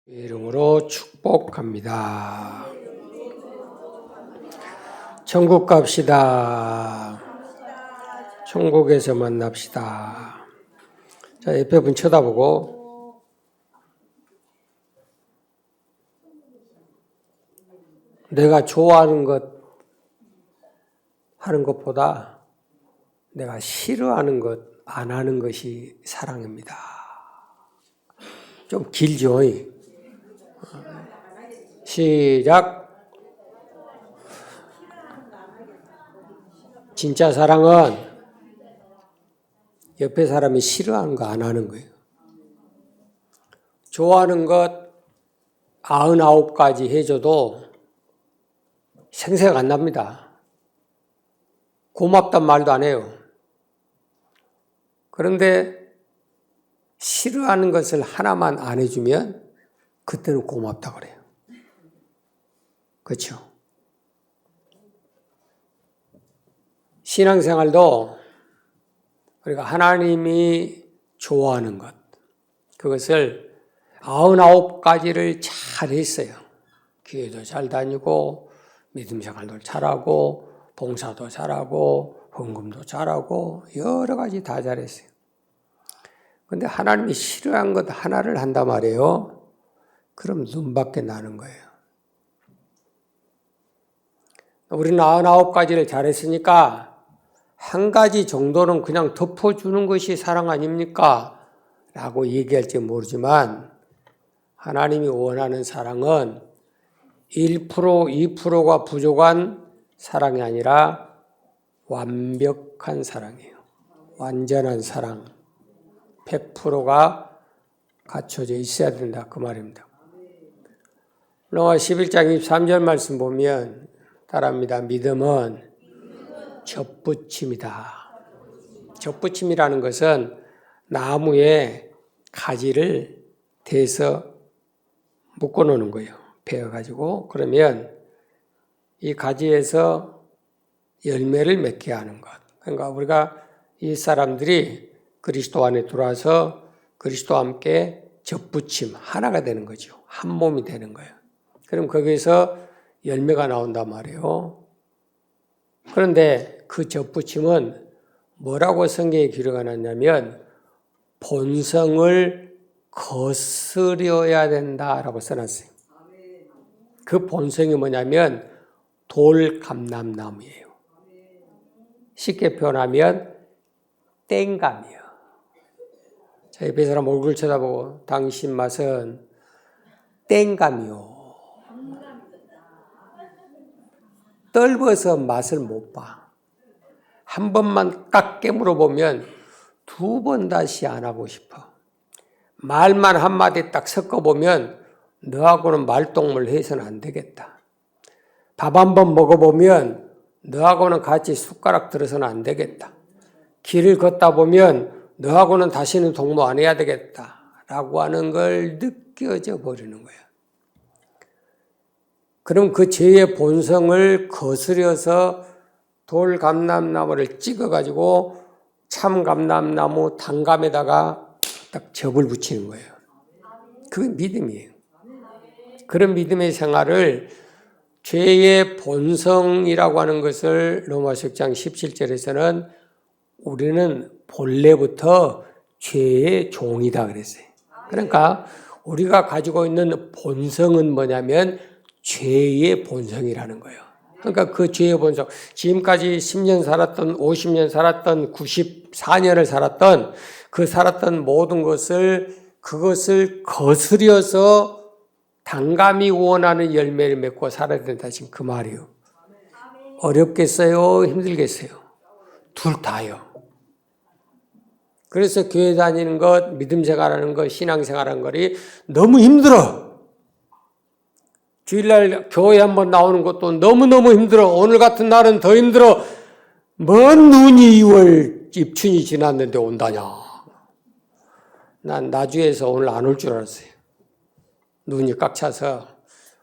이름으로 축복합니다. 천국 갑시다. 천국에서 만납시다. 자, 옆에 분 쳐다보고 내가 좋아하는 것 하는 것보다 내가 싫어하는 것 안 하는 것이 사랑입니다. 좀 길죠? 시작. 진짜 사랑은 옆에 사람이 싫어하는 거 안 하는 거예요. 좋아하는 것 99가지 해줘도 생색 안 납니다. 고맙단 말도 안 해요. 그런데 싫어하는 것을 하나만 안 해주면 그때는 고맙다 그래요. 그렇죠? 신앙생활도 우리가 하나님이 좋아하는 것, 그것을 99가지를 잘 했어요. 교회도 잘 다니고 믿음생활도 잘하고 봉사도 잘하고 헌금도 잘하고 여러 가지 다 잘했어요. 그런데 하나님이 싫어한 것 하나를 한단 말이에요. 그럼 눈밖에 나는 거예요. 우리는 99가지를 잘했으니까 한 가지 정도는 그냥 덮어주는 것이 사랑 아닙니까? 라고 얘기할지 모르지만 하나님이 원하는 사랑은 1%, 2%가 부족한 사랑이 아니라 완벽한 사랑이에요. 완전한 사랑. 100%가 갖춰져 있어야 된다. 그 말입니다. 로마 11장 23절 말씀 보면 따라합니다. 믿음은 접붙임이다. 접붙임이라는 것은 나무에 가지를 대서 묶어놓는 거예요. 베어가지고 그러면 이 가지에서 열매를 맺게 하는 것. 그러니까 우리가 이 사람들이 그리스도 안에 들어와서 그리스도와 함께 접붙임, 하나가 되는 거죠. 한 몸이 되는 거예요. 그럼 거기에서 열매가 나온단 말이에요. 그런데 그 접붙임은 뭐라고 성경에 기록가 났냐면 본성을 거스려야 된다라고 써놨어요. 그 본성이 뭐냐면 돌감람나무예요. 쉽게 표현하면 땡감이에요. 자, 옆에 사람 얼굴 쳐다보고 당신 맛은 땡감이요. 떫어서 맛을 못 봐. 한 번만 딱 깨물어 보면 두 번 다시 안 하고 싶어. 말만 한마디 딱 섞어보면 너하고는 말동무를 해서는 안 되겠다. 밥 한 번 먹어보면 너하고는 같이 숟가락 들어서는 안 되겠다. 길을 걷다 보면 너하고는 다시는 동무 안 해야 되겠다. 라고 하는 걸 느껴져 버리는 거야. 그럼 그 죄의 본성을 거스려서 돌감람나무를 찍어가지고 참감람나무 단감에다가 딱 접을 붙이는 거예요. 그게 믿음이에요. 그런 믿음의 생활을 죄의 본성이라고 하는 것을 로마서 6장 17절에서는 우리는 본래부터 죄의 종이다 그랬어요. 그러니까 우리가 가지고 있는 본성은 뭐냐면 죄의 본성이라는 거예요. 그러니까 그 죄의 본성, 지금까지 10년 살았던 50년 살았던 94년을 살았던 그 살았던 모든 그것을 거스려서 단감이 원하는 열매를 맺고 살아야 된다. 지금 그 말이에요. 어렵겠어요? 힘들겠어요? 둘 다요. 그래서 교회 다니는 것, 믿음 생활하는 것, 신앙 생활하는 것이 너무 힘들어. 주일날 교회 한번 나오는 것도 너무너무 힘들어. 오늘 같은 날은 더 힘들어. 먼 눈이 2월 입춘이 지났는데 온다냐. 난 나주에서 오늘 안 올 줄 알았어요. 눈이 꽉 차서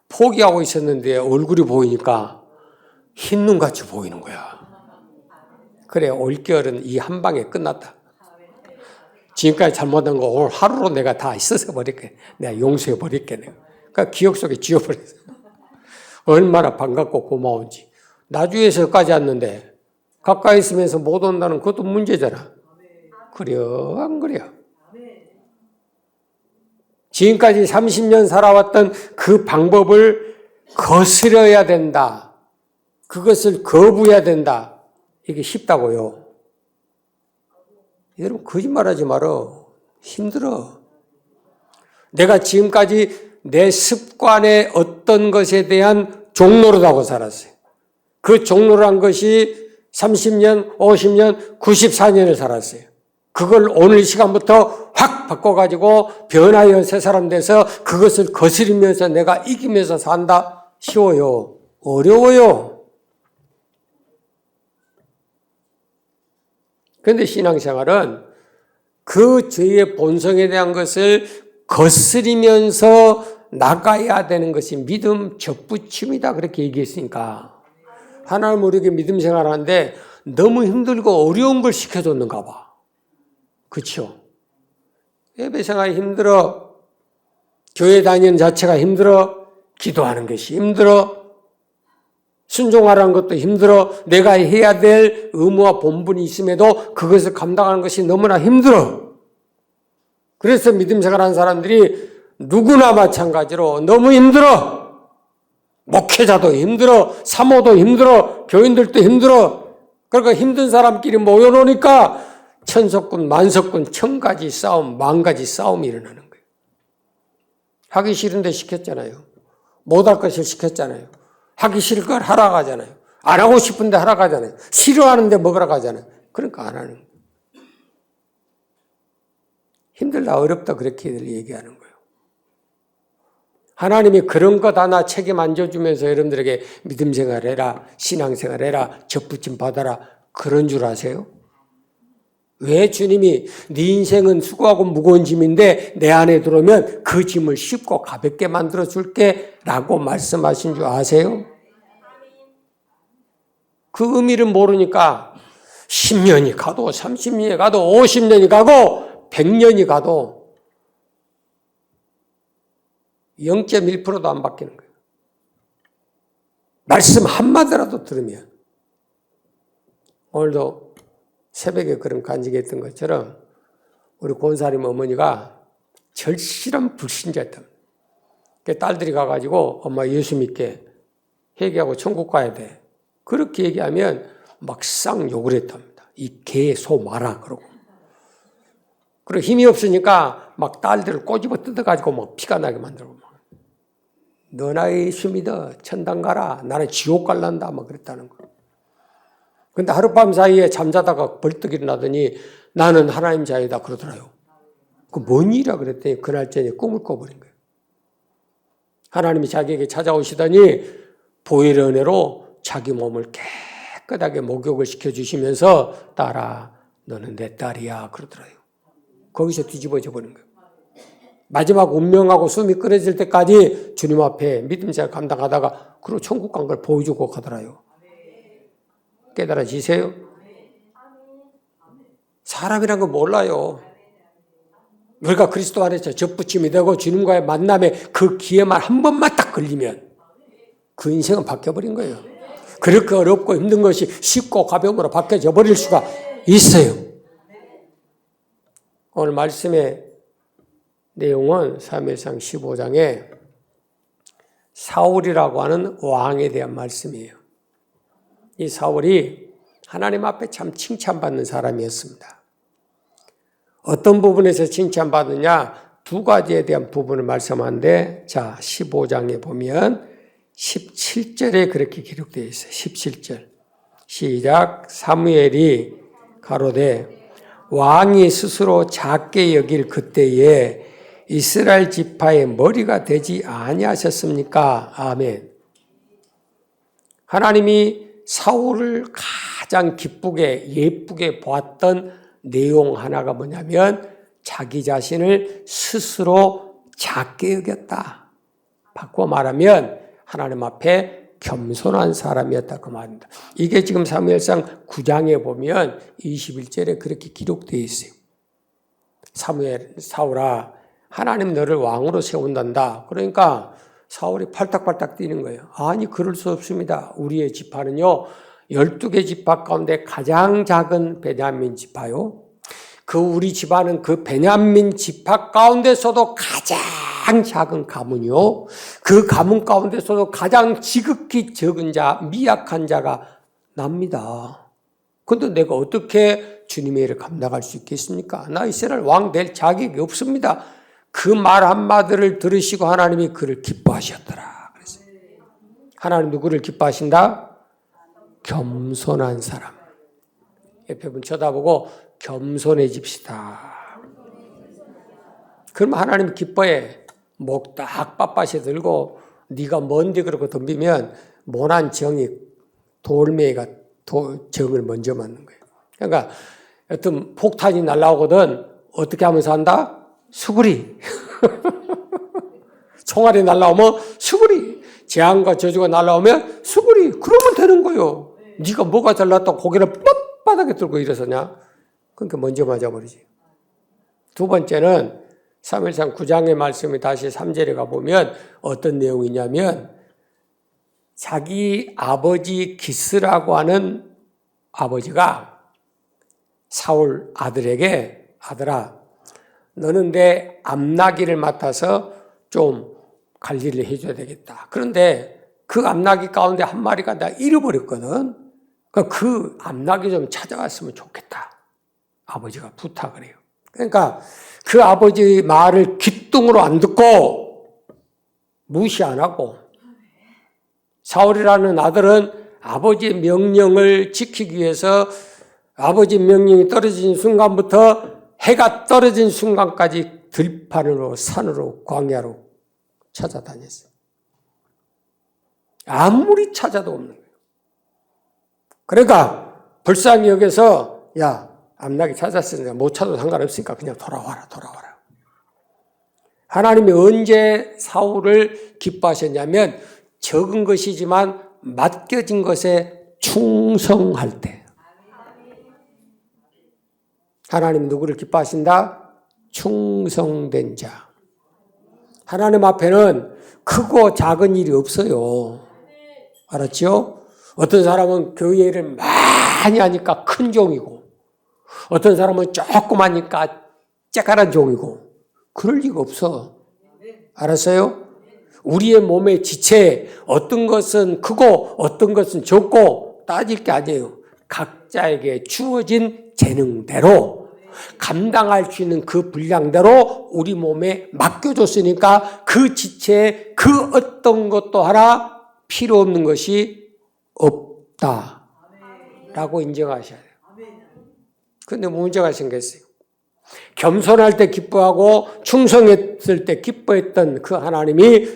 포기하고 있었는데 얼굴이 보이니까 흰 눈같이 보이는 거야. 그래, 올겨울은 이 한 방에 끝났다. 지금까지 잘못한 거 오늘 하루로 내가 다 씻어버릴게. 내가 용서해버릴게. 내가. 그러니까 기억 속에 지워버렸어. 얼마나 반갑고 고마운지. 나주에서까지 왔는데 가까이 있으면서 못 온다는 그것도 문제잖아. 그래요? 안 그래요? 지금까지 30년 살아왔던 그 방법을 거스려야 된다. 그것을 거부해야 된다. 이게 쉽다고요. 여러분 거짓말하지 말어. 힘들어. 내가 지금까지 내 습관의 어떤 것에 대한 종노릇하고 살았어요. 그 종노릇한 것이 30년, 50년, 94년을 살았어요. 그걸 오늘 시간부터 확 바꿔가지고 변화의 새 사람 돼서 그것을 거스리면서 내가 이기면서 산다? 쉬워요. 어려워요. 그런데 신앙생활은 그 죄의 본성에 대한 것을 거스리면서 나가야 되는 것이 믿음 접붙임이다. 그렇게 얘기했으니까. 하나님 우리에게 믿음 생활하는데 너무 힘들고 어려운 걸 시켜줬는가 봐. 그렇죠? 예배 생활이 힘들어. 교회 다니는 자체가 힘들어. 기도하는 것이 힘들어. 순종하라는 것도 힘들어. 내가 해야 될 의무와 본분이 있음에도 그것을 감당하는 것이 너무나 힘들어. 그래서 믿음 생활하는 사람들이 누구나 마찬가지로 너무 힘들어. 목회자도 힘들어. 사모도 힘들어. 교인들도 힘들어. 그러니까 힘든 사람끼리 모여놓으니까 천석군, 만석군, 천가지 싸움, 만가지 싸움이 일어나는 거예요. 하기 싫은데 시켰잖아요. 못할 것을 시켰잖아요. 하기 싫을 걸 하라고 하잖아요. 안 하고 싶은데 하라고 하잖아요. 싫어하는데 먹으라고 하잖아요. 그러니까 안 하는 거예요. 힘들다, 어렵다 그렇게 얘기하는 거예요. 하나님이 그런 것 하나 책임 안 져주면서 여러분들에게 믿음 생활해라, 신앙 생활해라, 접붙임 받아라 그런 줄 아세요? 왜 주님이 네 인생은 수고하고 무거운 짐인데 내 안에 들어오면 그 짐을 쉽고 가볍게 만들어 줄게 라고 말씀하신 줄 아세요? 그 의미를 모르니까 10년이 가도 30년이 가도 50년이 가고 100년이 가도 0.1%도 안 바뀌는 거예요. 말씀 한마디라도 들으면. 오늘도 새벽에 그런 간증이 했던 것처럼 우리 권사님 어머니가 절실한 불신자였답니다. 딸들이 가가지고 엄마 예수 믿게 회개하고 천국 가야 돼. 그렇게 얘기하면 막상 욕을 했답니다. 이 개, 소, 마라 그러고. 그리고 힘이 없으니까 막 딸들을 꼬집어 뜯어가지고 막 피가 나게 만들고 막. 너나 예수 믿어 천당 가라. 나는 지옥 갈란다. 막 그랬다는 거. 근데 하룻밤 사이에 잠자다가 벌떡 일어나더니 나는 하나님 자유다 그러더라요. 그 뭔 일이야 그랬더니 그날 저녁에 꿈을 꿔버린 거예요. 하나님이 자기에게 찾아오시더니 보혈의 은혜로 자기 몸을 깨끗하게 목욕을 시켜주시면서 딸아 너는 내 딸이야 그러더라요. 거기서 뒤집어져 버린 거예요. 마지막 운명하고 숨이 끊어질 때까지 주님 앞에 믿음 생활 감당하다가 그리고 천국 간 걸 보여주고 가더라요. 깨달아지세요? 사람이란 거 몰라요. 우리가 그리스도 안에서 접붙임이 되고 주님과의 만남에 그 기회만 한 번만 딱 걸리면 그 인생은 바뀌어버린 거예요. 그렇게 어렵고 힘든 것이 쉽고 가벼움으로 바뀌어져 버릴 수가 있어요. 오늘 말씀의 내용은 사무엘상 15장에 사울이라고 하는 왕에 대한 말씀이에요. 이 사울이 하나님 앞에 참 칭찬받는 사람이었습니다. 어떤 부분에서 칭찬받느냐? 두 가지에 대한 부분을 말씀하는데 자 15장에 보면 17절에 그렇게 기록되어 있어요. 17절 시작. 사무엘이 가로되 왕이 스스로 작게 여길 그때에 이스라엘 지파의 머리가 되지 아니하셨습니까? 아멘. 하나님이 사울을 가장 기쁘게 예쁘게 보았던 내용 하나가 뭐냐면 자기 자신을 스스로 작게 여겼다. 바꿔 말하면 하나님 앞에 겸손한 사람이었다 그 말입니다. 이게 지금 사무엘상 9장에 보면 21절에 그렇게 기록되어 있어요. 사울아, 하나님 너를 왕으로 세운단다. 그러니까 사울이 팔딱팔딱 뛰는 거예요. 아니, 그럴 수 없습니다. 우리의 지파는요, 12개 지파 가운데 가장 작은 베냐민 지파요. 그 우리 집안은 그 베냐민 지파 가운데서도 가장 작은 가문이요. 그 가문 가운데서도 가장 지극히 적은 자, 미약한 자가 납니다. 그런데 내가 어떻게 주님의 일을 감당할 수 있겠습니까? 나 이스라엘 왕 될 자격이 없습니다. 그 말 한마디를 들으시고 하나님이 그를 기뻐하셨더라. 그래서 하나님 누구를 기뻐하신다? 겸손한 사람. 옆에 분 쳐다보고 겸손해집시다. 그럼 하나님 기뻐해. 목 딱 빳빳이 들고 네가 뭔데 그러고 덤비면 모난 정이 돌멩이가 정을 먼저 맞는 거예요. 그러니까 어떤 폭탄이 날라오거든 어떻게 하면서 한다? 수그리. 총알이 날라오면 수그리. 재앙과 저주가 날라오면 수그리. 그러면 되는 거예요. 네가 뭐가 잘났다고 고개를 뻣바닥에 들고 일어서냐? 그러니까 먼저 맞아버리지. 두 번째는 사무엘상 9장의 말씀이 다시 3절에 가보면 어떤 내용이냐면 자기 아버지 기스라고 하는 아버지가 사울 아들에게 아들아 너는 내 암나기를 맡아서 좀 관리를 해줘야 되겠다. 그런데 그 암나기 가운데 한 마리가 나 잃어버렸거든. 그 암나기 좀 찾아왔으면 좋겠다. 아버지가 부탁을 해요. 그러니까 그 아버지 말을 귓등으로 안 듣고 무시 안 하고 사울이라는 아들은 아버지의 명령을 지키기 위해서 아버지 명령이 떨어진 순간부터 해가 떨어진 순간까지 들판으로 산으로 광야로 찾아다녔어요. 아무리 찾아도 없는 거예요. 그러니까 불쌍히 여겨서 야 암나기 찾았으니까 못 찾아도 상관없으니까 그냥 돌아와라. 하나님이 언제 사울을 기뻐하셨냐면 적은 것이지만 맡겨진 것에 충성할 때. 하나님 누구를 기뻐하신다? 충성된 자. 하나님 앞에는 크고 작은 일이 없어요. 알았죠? 어떤 사람은 교회 일을 많이 하니까 큰 종이고 어떤 사람은 조금 하니까 째깔한 종이고 그럴 리가 없어. 알았어요? 우리의 몸의 지체 어떤 것은 크고 어떤 것은 적고 따질 게 아니에요. 각자에게 주어진 재능대로 감당할 수 있는 그 분량대로 우리 몸에 맡겨줬으니까 그 지체에 그 어떤 것도 하나 필요 없는 것이 없다라고 인정하셔야 돼요. 그런데 문제가 생겼어요. 겸손할 때 기뻐하고 충성했을 때 기뻐했던 그 하나님이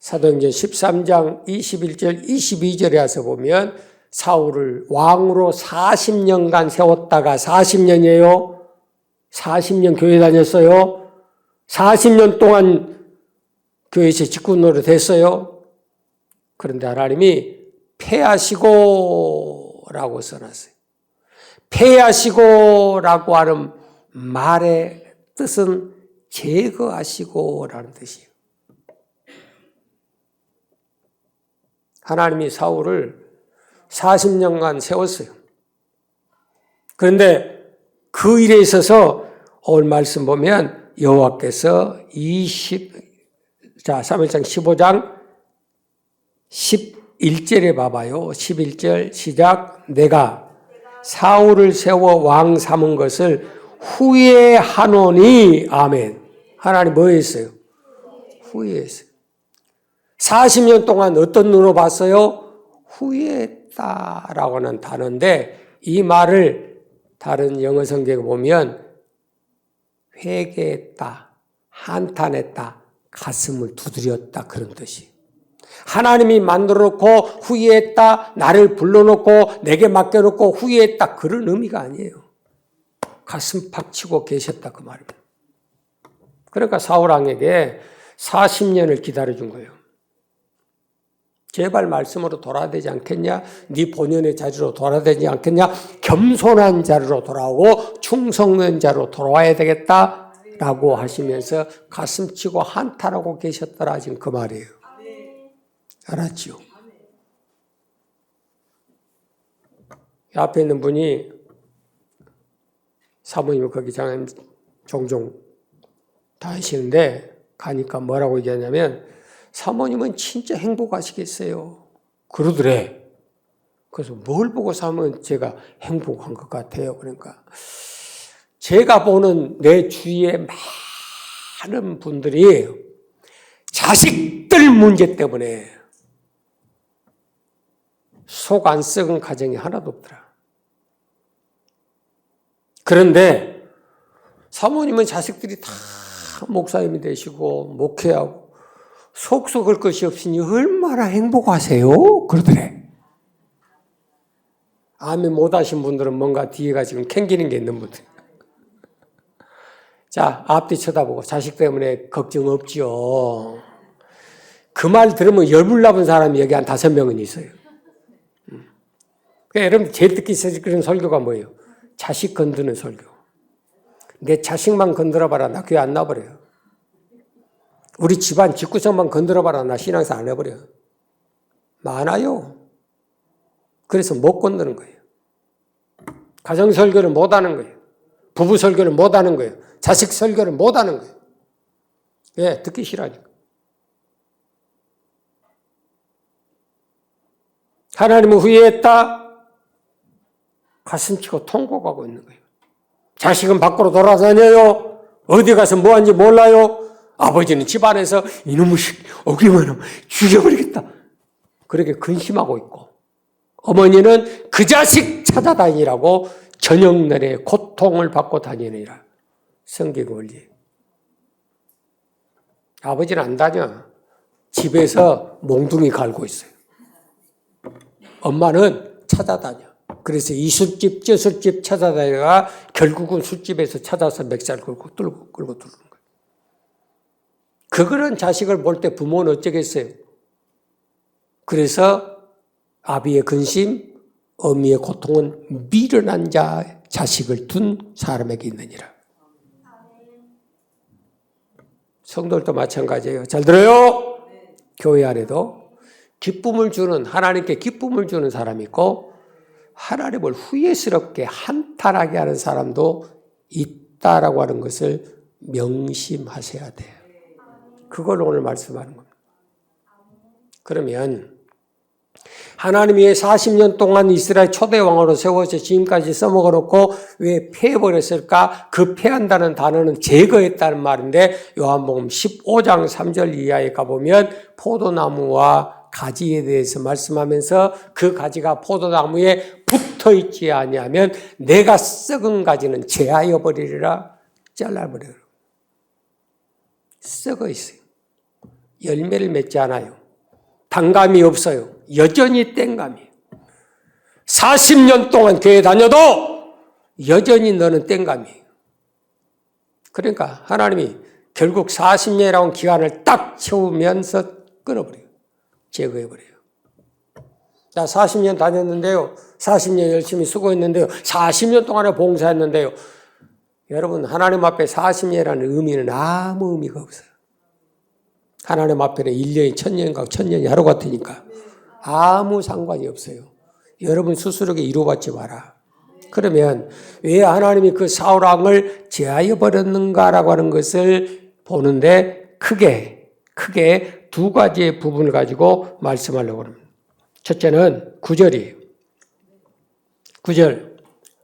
사도행전 13장 21절 22절에 와서 보면 사울을 왕으로 40년간 세웠다가 40년이에요. 40년 교회 다녔어요. 40년 동안 교회에서 직분 노릇 했어요. 그런데 하나님이 패하시고라고 써놨어요. 패하시고라고 하는 말의 뜻은 제거하시고라는 뜻이에요. 하나님이 사울을 40년간 세웠어요. 그런데 그 일에 있어서 오늘 말씀 보면 여호와께서 사무엘상 15장 11절에 봐봐요. 11절 시작. 내가 사울을 세워 왕 삼은 것을 후회하노니 아멘. 하나님 뭐 했어요? 후회했어요. 40년 동안 어떤 눈으로 봤어요? 후회했다라고 하는 단어인데 이 말을 다른 영어 성경에 보면 회개했다, 한탄했다, 가슴을 두드렸다 그런 뜻이에요. 하나님이 만들어놓고 후회했다, 나를 불러놓고 내게 맡겨놓고 후회했다 그런 의미가 아니에요. 가슴 팍 치고 계셨다 그 말입니다. 그러니까 사울 왕에게 40년을 기다려준 거예요. 제발 말씀으로 돌아야 되지 않겠냐? 네 본연의 자리로 돌아야 되지 않겠냐? 겸손한 자리로 돌아오고 충성된 자리로 돌아와야 되겠다라고 하시면서 가슴치고 한탄하고 계셨더라. 지금 그 말이에요. 알았죠? 앞에 있는 분이 사모님은 거기 장님 종종 다니시는데 가니까 뭐라고 얘기하냐면 사모님은 진짜 행복하시겠어요. 그러더래. 그래서 뭘 보고 사면 제가 행복한 것 같아요. 그러니까 제가 보는 내 주위에 많은 분들이 자식들 문제 때문에 속 안 썩은 가정이 하나도 없더라. 그런데 사모님은 자식들이 다 목사님이 되시고 목회하고 속 썩을 것이 없으니 얼마나 행복하세요? 그러더래. 아멘 못 하신 분들은 뭔가 뒤에가 지금 캥기는 게 있는 분들. 자, 앞뒤 쳐다보고 자식 때문에 걱정 없죠. 그 말 들으면 열불나는 사람이 여기 한 5명은 있어요. 그러니까 여러분 제일 듣기 싫은 설교가 뭐예요? 자식 건드는 설교. 내 자식만 건드려봐라 나 교회 안 나버려요. 우리 집안 집구석만 건드려봐라 나 신앙사 안 해버려. 많아요. 그래서 못 건드는 거예요. 가정 설교를 못 하는 거예요. 부부 설교를 못 하는 거예요. 자식 설교를 못 하는 거예요. 왜? 듣기 싫어하니까. 하나님은 후회했다. 가슴치고 통곡하고 있는 거예요. 자식은 밖으로 돌아다녀요. 어디 가서 뭐 하는지 몰라요. 아버지는 집안에서 이놈의 어기만 하면 죽여버리겠다. 그렇게 근심하고 있고 어머니는 그 자식 찾아다니라고 저녁 내내 고통을 받고 다니느니라. 성경 원리. 아버지는 안 다녀. 집에서 몽둥이 갈고 있어요. 엄마는 찾아다녀. 그래서 이 술집 저 술집 찾아다니다가 결국은 술집에서 찾아서 맥살 끌고 들고 들는 거예요. 그거는 자식을 볼 때 부모는 어쩌겠어요. 그래서 아비의 근심, 어미의 고통은 미련한 자 자식을 둔 사람에게 있느니라. 성도들도 마찬가지예요. 잘 들어요? 교회 안에도 기쁨을 주는 하나님께 기쁨을 주는 사람이 있고 하나님을 후회스럽게 한탄하게 하는 사람도 있다라고 하는 것을 명심하셔야 돼요. 그걸 오늘 말씀하는 겁니다. 그러면 하나님이 40년 동안 이스라엘 초대 왕으로 세워서 지금까지 써먹어 놓고 왜 패해버렸을까? 그 패한다는 단어는 제거했다는 말인데 요한복음 15장 3절 이하에 가보면 포도나무와 가지에 대해서 말씀하면서 그 가지가 포도나무에 붙어있지 아니하면 내가 썩은 가지는 제하여 버리리라 잘라버려요. 썩어 있어요. 열매를 맺지 않아요. 단감이 없어요. 여전히 땡감이에요. 40년 동안 교회 다녀도 여전히 너는 땡감이에요. 그러니까 하나님이 결국 40년이라는 기간을 딱 채우면서 끊어버려요. 제거해버려요. 자, 40년 다녔는데요. 40년 열심히 수고했는데요. 40년 동안에 봉사했는데요. 여러분 하나님 앞에 40년이라는 의미는 아무 의미가 없어요. 하나님 앞에는 1년이 1000년과 1000년이 하루 같으니까 아무 상관이 없어요. 여러분 스스로에게 이루어받지 마라. 그러면 왜 하나님이 그 사울 왕을 제하여 버렸는가라고 하는 것을 보는데 크게 두 가지의 부분을 가지고 말씀하려고 합니다. 첫째는 9절이에요. 9절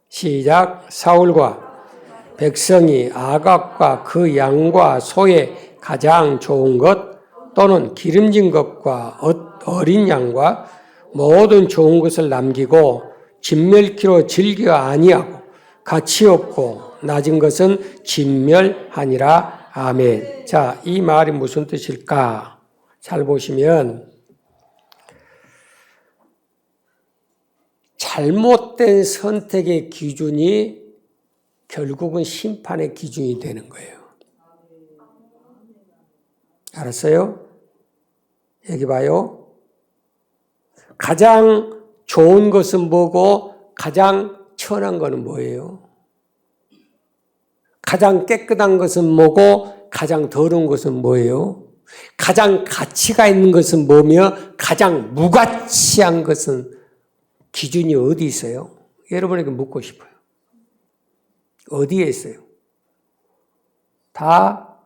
시작. 사울과 백성이 아각과 그 양과 소의 가장 좋은 것 또는 기름진 것과 어린 양과 모든 좋은 것을 남기고 진멸키로 즐겨 아니하고 가치 없고 낮은 것은 진멸하니라. 아멘. 자, 이 말이 무슨 뜻일까? 잘 보시면 잘못된 선택의 기준이 결국은 심판의 기준이 되는 거예요. 알았어요? 여기 봐요. 가장 좋은 것은 뭐고 가장 천한 것은 뭐예요? 가장 깨끗한 것은 뭐고 가장 더러운 것은 뭐예요? 가장 가치가 있는 것은 뭐며 가장 무가치한 것은 기준이 어디 있어요? 여러분에게 묻고 싶어요. 어디에 있어요? 다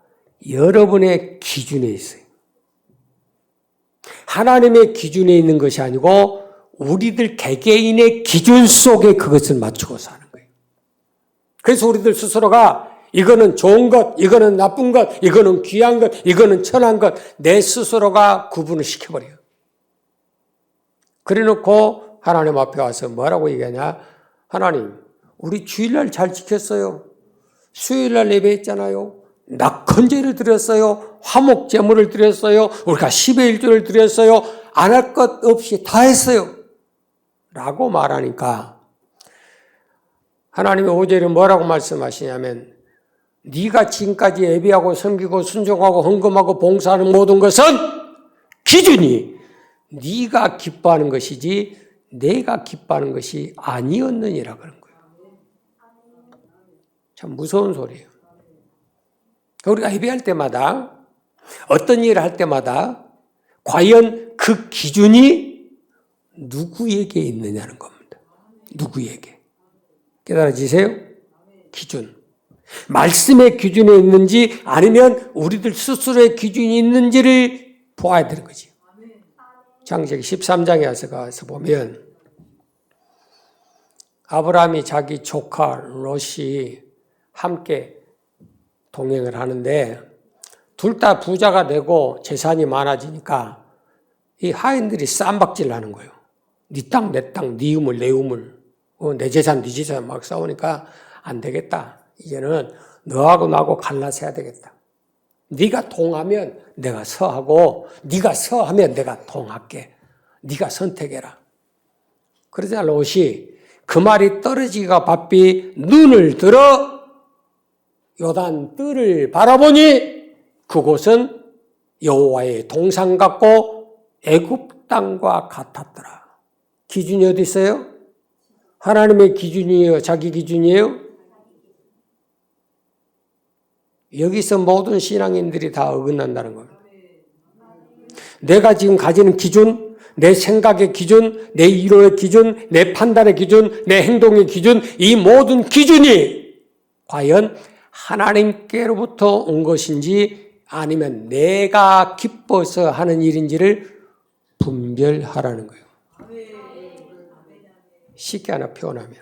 여러분의 기준에 있어요. 하나님의 기준에 있는 것이 아니고 우리들 개개인의 기준 속에 그것을 맞추고 사는 거예요. 그래서 우리들 스스로가 이거는 좋은 것, 이거는 나쁜 것, 이거는 귀한 것, 이거는 천한 것, 내 스스로가 구분을 시켜버려요. 그래 놓고 하나님 앞에 와서 뭐라고 얘기하냐? 하나님, 우리 주일날 잘 지켰어요. 수요일날 예배했잖아요. 낙헌제를 드렸어요. 화목제물을 드렸어요. 우리가 10의 1조를 드렸어요. 안 할 것 없이 다 했어요. 라고 말하니까 하나님이 5절에 뭐라고 말씀하시냐면 네가 지금까지 예배하고 섬기고 순종하고 헌금하고 봉사하는 모든 것은 기준이 네가 기뻐하는 것이지 내가 기뻐하는 것이 아니었느니라 그런 거예요. 참 무서운 소리예요. 우리가 예배할 때마다 어떤 일을 할 때마다 과연 그 기준이 누구에게 있느냐는 겁니다. 누구에게. 깨달아지세요? 기준. 말씀의 기준에 있는지 아니면 우리들 스스로의 기준이 있는지를 보아야 되는 거지. 창세기 13장에 가서 보면 아브라함이 자기 조카 롯이 함께 동행을 하는데 둘 다 부자가 되고 재산이 많아지니까 이 하인들이 쌈박질 하는 거예요. 네 땅, 내 땅, 네 우물, 내 우물, 내 재산, 네 재산 막 싸우니까 안 되겠다. 이제는 너하고 나하고 갈라서 해야 되겠다. 네가 동하면 내가 서하고 네가 서하면 내가 동할게. 네가 선택해라. 그러자 롯이 그 말이 떨어지기가 바삐 눈을 들어 요단 뜰을 바라보니 그곳은 여호와의 동산 같고 애굽 땅과 같았더라. 기준이 어디 있어요? 하나님의 기준이에요? 자기 기준이에요? 여기서 모든 신앙인들이 다 어긋난다는 겁니다. 내가 지금 가지는 기준, 내 생각의 기준, 내 이론의 기준, 내 판단의 기준, 내 행동의 기준, 이 모든 기준이 과연 하나님께로부터 온 것인지 아니면 내가 기뻐서 하는 일인지를 분별하라는 거예요. 쉽게 하나 표현하면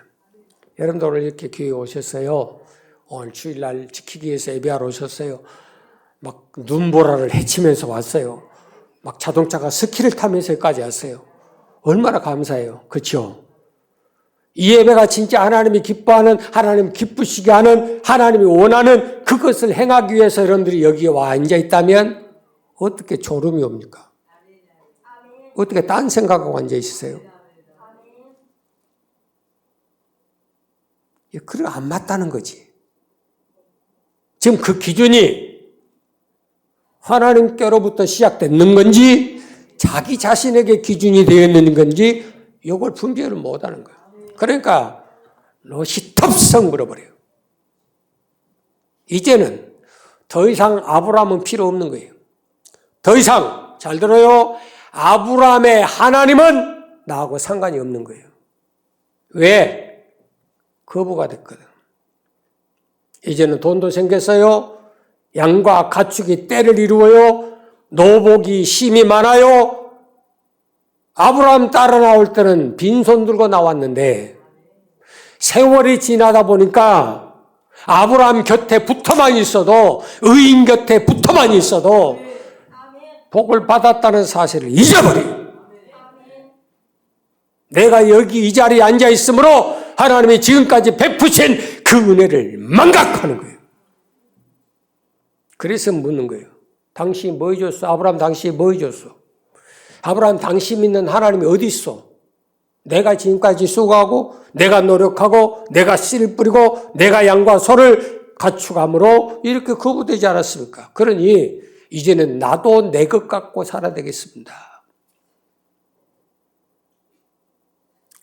여러분들 오늘 이렇게 교회에 오셨어요. 오늘 주일날 지키기 위해서 예배하러 오셨어요. 막 눈보라를 헤치면서 왔어요. 막 자동차가 스키를 타면서 여기까지 왔어요. 얼마나 감사해요. 그렇죠? 이 예배가 진짜 하나님이 기뻐하는, 하나님 기쁘시게 하는, 하나님이 원하는 그것을 행하기 위해서 여러분들이 여기에 와 앉아 있다면 어떻게 졸음이 옵니까? 어떻게 딴 생각하고 앉아 있으세요? 그래 안 맞다는 거지. 지금 그 기준이 하나님께로부터 시작됐는 건지 자기 자신에게 기준이 되어 있는 건지 이걸 분별을 못하는 거예요. 그러니까 롯이 텁썩 물어버려요. 이제는 더 이상 아브라함은 필요 없는 거예요. 더 이상 잘 들어요. 아브라함의 하나님은 나하고 상관이 없는 거예요. 왜? 거부가 됐거든. 이제는 돈도 생겼어요. 양과 가축이 때를 이루어요. 노복이 심이 많아요. 아브라함 따라 나올 때는 빈손 들고 나왔는데 세월이 지나다 보니까 아브라함 곁에 붙어만 있어도 의인 곁에 붙어만 있어도 복을 받았다는 사실을 잊어버려요. 내가 여기 이 자리에 앉아 있으므로 하나님이 지금까지 베푸신 그 은혜를 망각하는 거예요. 그래서 묻는 거예요. 당신이 뭐 해줬어? 아브라함 당신이 뭐 해줬어? 아브라함 당신 믿는 하나님이 어디 있어? 내가 지금까지 수고하고 내가 노력하고 내가 씨를 뿌리고 내가 양과 소를 가축함으로 이렇게 거부되지 않았습니까? 그러니 이제는 나도 내 것 갖고 살아야 되겠습니다.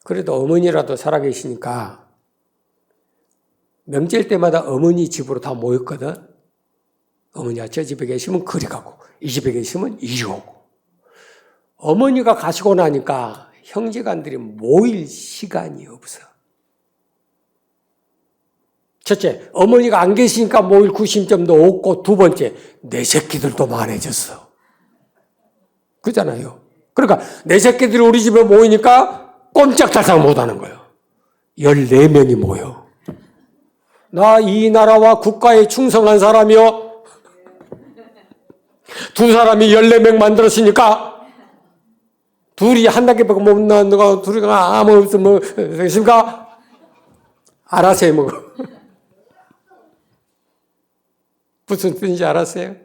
그래도 어머니라도 살아계시니까 명절 때마다 어머니 집으로 다 모였거든. 어머니가 저 집에 계시면 그리 가고 이 집에 계시면 이리 오고. 어머니가 가시고 나니까 형제간들이 모일 시간이 없어. 첫째, 어머니가 안 계시니까 모일 구심점도 없고, 두 번째, 내 새끼들도 많아졌어. 그잖아요. 그러니까 내 새끼들이 우리 집에 모이니까 꼼짝달싹 못하는 거예요. 14명이 모여. 나 이 나라와 국가에 충성한 사람이요. 두 사람이 14명 만들었으니까 둘이 한 단계밖에 못 나왔는 거, 둘이가 아무 없으면 되겠습니까? 알아서요, 뭐. 무슨 뜻인지 알았어요?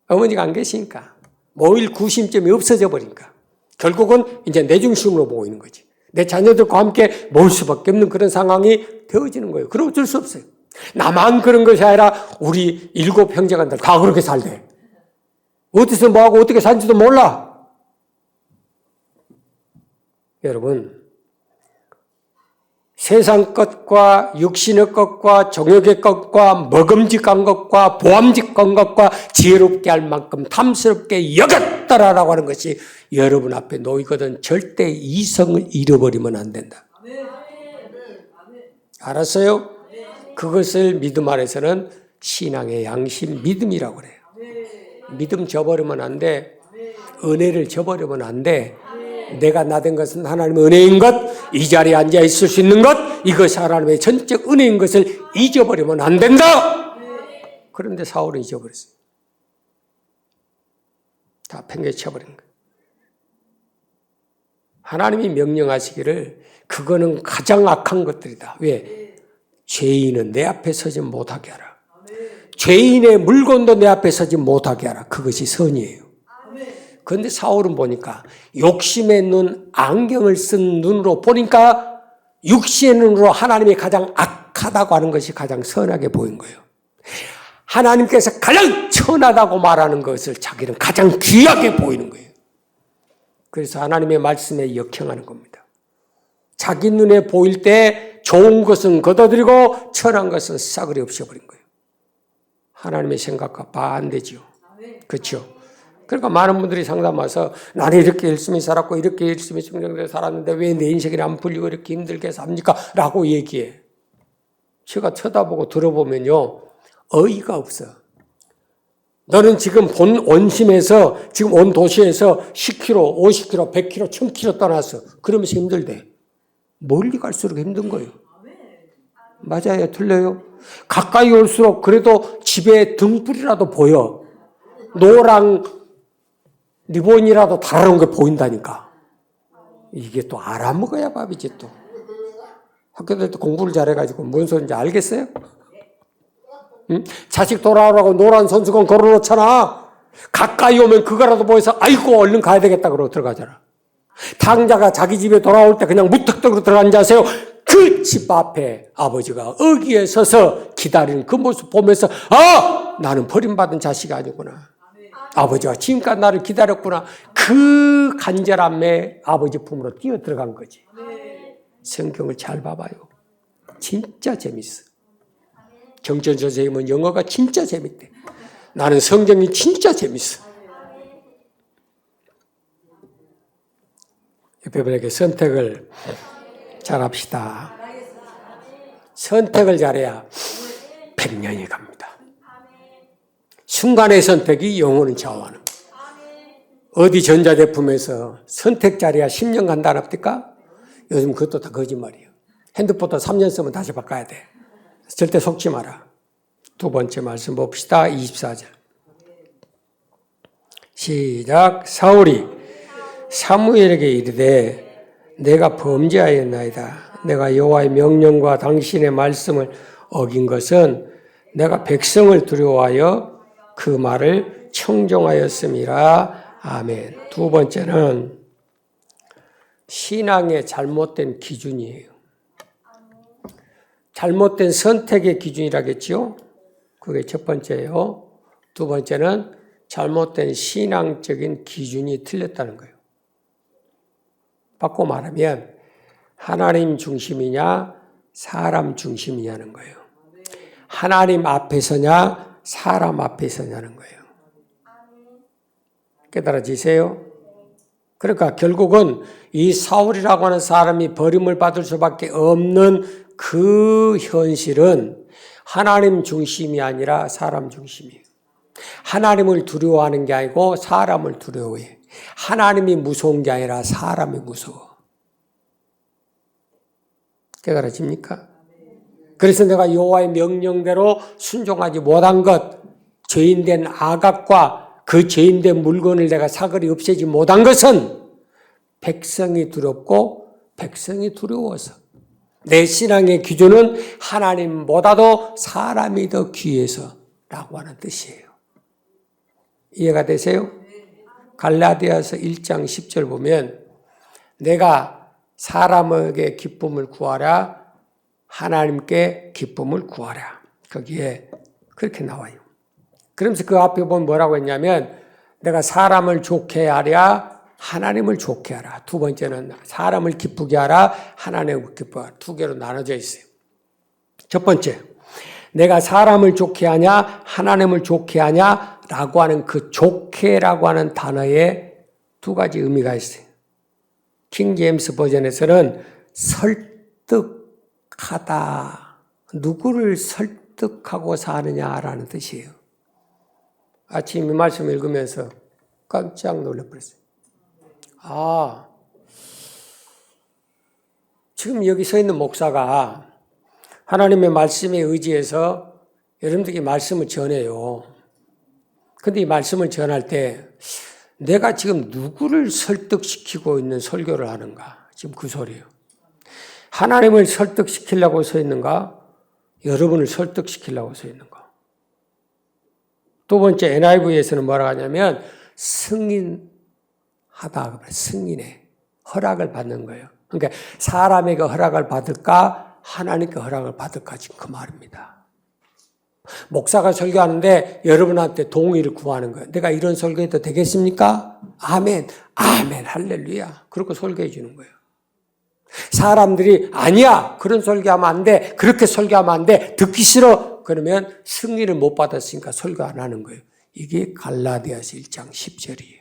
어머니가 안 계시니까. 모일 구심점이 없어져 버리니까. 결국은 이제 내 중심으로 모이는 거지. 내 자녀들과 함께 모일 수밖에 없는 그런 상황이 되어지는 거예요. 그럼 어쩔 수 없어요. 나만 그런 것이 아니라 우리 7 형제간들 다 그렇게 살대. 어디서 뭐하고 어떻게 사는지도 몰라. 여러분, 세상 것과 육신의 것과 정욕의 것과 먹음직한 것과 보암직한 것과 지혜롭게 할 만큼 탐스럽게 여겼더라라고 하는 것이 여러분 앞에 놓이거든 절대 이성을 잃어버리면 안 된다. 알았어요? 그것을 믿음 안에서는 신앙의 양심 믿음이라고 그래요. 믿음 저버리면 안 돼. 은혜를 저버리면 안 돼. 내가 나된 것은 하나님의 은혜인 것, 이 자리에 앉아 있을 수 있는 것, 이것이 하나님의 전적 은혜인 것을 잊어버리면 안 된다. 그런데 사울은 잊어버렸어요. 다 팽개쳐버린 거예요. 하나님이 명령하시기를 그거는 가장 악한 것들이다. 왜? 죄인은 내 앞에 서지 못하게 하라. 죄인의 물건도 내 앞에 서지 못하게 하라. 그것이 선이에요. 그런데 사울은 보니까 욕심의 눈, 안경을 쓴 눈으로 보니까 육신의 눈으로 하나님이 가장 악하다고 하는 것이 가장 선하게 보인 거예요. 하나님께서 가장 천하다고 말하는 것을 자기는 가장 귀하게 보이는 거예요. 그래서 하나님의 말씀에 역행하는 겁니다. 자기 눈에 보일 때 좋은 것은 걷어들이고 천한 것은 싸그리 없애버린 거예요. 하나님의 생각과 반대죠. 그렇죠? 그러니까 많은 분들이 상담 와서 나는 이렇게 열심히 살았고 이렇게 열심히 충정되어 살았는데 왜 내 인생이 안 풀리고 이렇게 힘들게 삽니까? 라고 얘기해. 제가 쳐다보고 들어보면요. 어이가 없어. 너는 지금 본 원심에서 지금 온 도시에서 10km, 50km, 100km, 1000km 떠났어. 그러면서 힘들대. 멀리 갈수록 힘든 거예요. 맞아요? 틀려요? 가까이 올수록 그래도 집에 등불이라도 보여. 노랑 리본이라도 달아놓은 게 보인다니까. 이게 또 알아먹어야 밥이지 또. 학교 다닐 때 공부를 잘해가지고 뭔 소리인지 알겠어요? 응? 자식 돌아오라고 노란 손수건 걸어놓잖아. 가까이 오면 그거라도 보여서 아이고 얼른 가야 되겠다 그러고 들어가잖아. 탕자가 자기 집에 돌아올 때 그냥 무턱대고 들어간 자세요. 그 집 앞에 아버지가 어귀에 서서 기다리는 그 모습 보면서 나는 버림받은 자식이 아니구나. 아버지가 지금까지 나를 기다렸구나. 그 간절함에 아버지 품으로 뛰어 들어간 거지. 성경을 잘 봐봐요. 진짜 재밌어. 정전 선생님은 영어가 진짜 재밌대. 나는 성경이 진짜 재밌어. 옆에 분에게 선택을 잘합시다. 선택을 잘해야 100년이 갑니다. 순간의 선택이 영혼을 좌우하는 거예요. 어디 전자제품에서 선택 잘해야 10년 간다는 합니까? 요즘 그것도 다 거짓말이에요. 핸드폰도 3년 쓰면 다시 바꿔야 돼. 절대 속지 마라. 두 번째 말씀 봅시다. 24절. 시작. 사울이 사무엘에게 이르되 내가 범죄하였나이다. 내가 여호와의 명령과 당신의 말씀을 어긴 것은 내가 백성을 두려워하여 그 말을 청종하였음이라. 아멘. 두 번째는 신앙의 잘못된 기준이에요. 잘못된 선택의 기준이라겠죠. 그게 첫 번째예요. 두 번째는 잘못된 신앙적인 기준이 틀렸다는 거예요. 바꿔 말하면 하나님 중심이냐 사람 중심이냐는 거예요. 하나님 앞에서냐 사람 앞에서냐는 거예요. 깨달아지세요? 그러니까 결국은 이 사울이라고 하는 사람이 버림을 받을 수밖에 없는 그 현실은 하나님 중심이 아니라 사람 중심이에요. 하나님을 두려워하는 게 아니고 사람을 두려워해. 하나님이 무서운 게 아니라 사람이 무서워. 깨달아집니까? 그래서 내가 여호와의 명령대로 순종하지 못한 것, 죄인된 아각과 그 죄인된 물건을 내가 사거리 없애지 못한 것은 백성이 두렵고 백성이 두려워서. 내 신앙의 기준은 하나님보다도 사람이 더 귀해서라고 하는 뜻이에요. 이해가 되세요? 갈라디아서 1장 10절 보면 내가 사람에게 기쁨을 구하라 하나님께 기쁨을 구하라. 거기에 그렇게 나와요. 그러면서 그 앞에 보면 뭐라고 했냐면 내가 사람을 좋게 하랴 하나님을 좋게 하라. 두 번째는 사람을 기쁘게 하라 하나님을 기쁘게 하라. 두 개로 나눠져 있어요. 첫 번째, 내가 사람을 좋게 하냐 하나님을 좋게 하냐 라고 하는 그 좋게라고 하는 단어에 두 가지 의미가 있어요. 킹 제임스 버전에서는 설득하다. 누구를 설득하고 사느냐라는 뜻이에요. 아침 이 말씀 읽으면서 깜짝 놀라버렸어요. 지금 여기 서 있는 목사가 하나님의 말씀에 의지해서 여러분들에게 말씀을 전해요. 근데 이 말씀을 전할 때 내가 지금 누구를 설득시키고 있는 설교를 하는가? 지금 그 소리예요. 하나님을 설득시키려고 서 있는가? 여러분을 설득시키려고 서 있는가? 두 번째 NIV에서는 뭐라고 하냐면 승인하다. 승인해. 허락을 받는 거예요. 그러니까 사람에게 허락을 받을까? 하나님께 허락을 받을까? 지금 그 말입니다. 목사가 설교하는데 여러분한테 동의를 구하는 거예요. 내가 이런 설교해도 되겠습니까? 아멘, 아멘, 할렐루야. 그렇게 설교해 주는 거예요. 사람들이 아니야, 그런 설교하면 안 돼, 그렇게 설교하면 안 돼, 듣기 싫어. 그러면 승리를 못 받았으니까 설교 안 하는 거예요. 이게 갈라디아서 1장 10절이에요.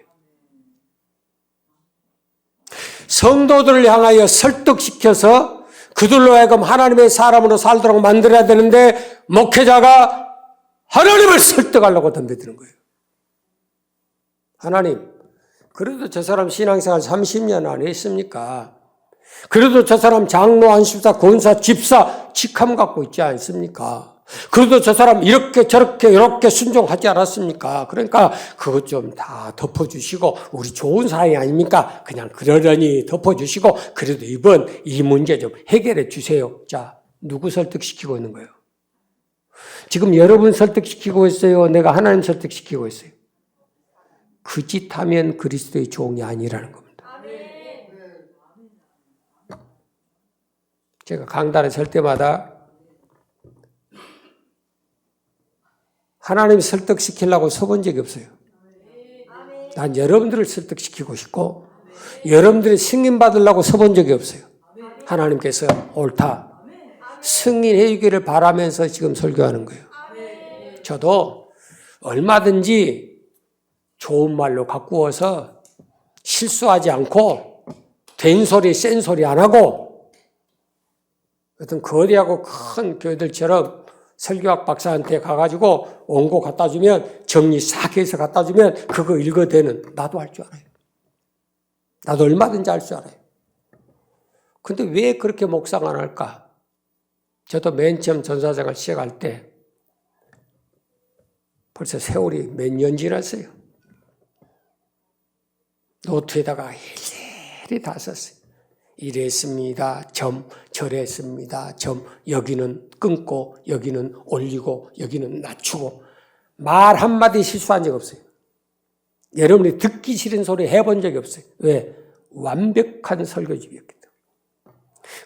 성도들을 향하여 설득시켜서 그들로 하여금 하나님의 사람으로 살도록 만들어야 되는데 목회자가 하나님을 설득하려고 덤벼드는 거예요. 하나님, 그래도 저 사람 신앙생활 30년 안 했습니까? 그래도 저 사람 장로, 안수사, 권사, 집사, 직함 갖고 있지 않습니까? 그래도 저 사람 이렇게 저렇게 이렇게 순종하지 않았습니까? 그러니까 그것 좀 다 덮어주시고 우리 좋은 사이 아닙니까? 그냥 그러려니 덮어주시고 그래도 이번 이 문제 좀 해결해 주세요. 자, 누구 설득시키고 있는 거예요? 지금 여러분 설득시키고 있어요? 내가 하나님 설득시키고 있어요? 그 짓 하면 그리스도의 종이 아니라는 겁니다. 제가 강단에 설 때마다 하나님 설득시키려고 서본 적이 없어요. 난 여러분들을 설득시키고 싶고 여러분들이 승인받으려고 서본 적이 없어요. 하나님께서 옳다. 승인해 주기를 바라면서 지금 설교하는 거예요. 저도 얼마든지 좋은 말로 가꾸어서 실수하지 않고 된 소리, 센 소리 안 하고 어떤 거대하고 큰 교회들처럼 설교학 박사한테 가가지고 원고 갖다 주면 정리 싹 해서 갖다 주면 그거 읽어대는 나도 할 줄 알아요. 나도 얼마든지 할 줄 알아요. 근데 왜 그렇게 묵상 안 할까? 저도 맨 처음 전사생활 시작할 때 벌써 세월이 몇 년 지났어요. 노트에다가 일일이 다 썼어요. 이랬습니다. 저랬습니다. 여기는 끊고 여기는 올리고 여기는 낮추고 말 한마디 실수한 적 없어요. 여러분이 듣기 싫은 소리 해본 적이 없어요. 왜? 완벽한 설교집이었기 때문에.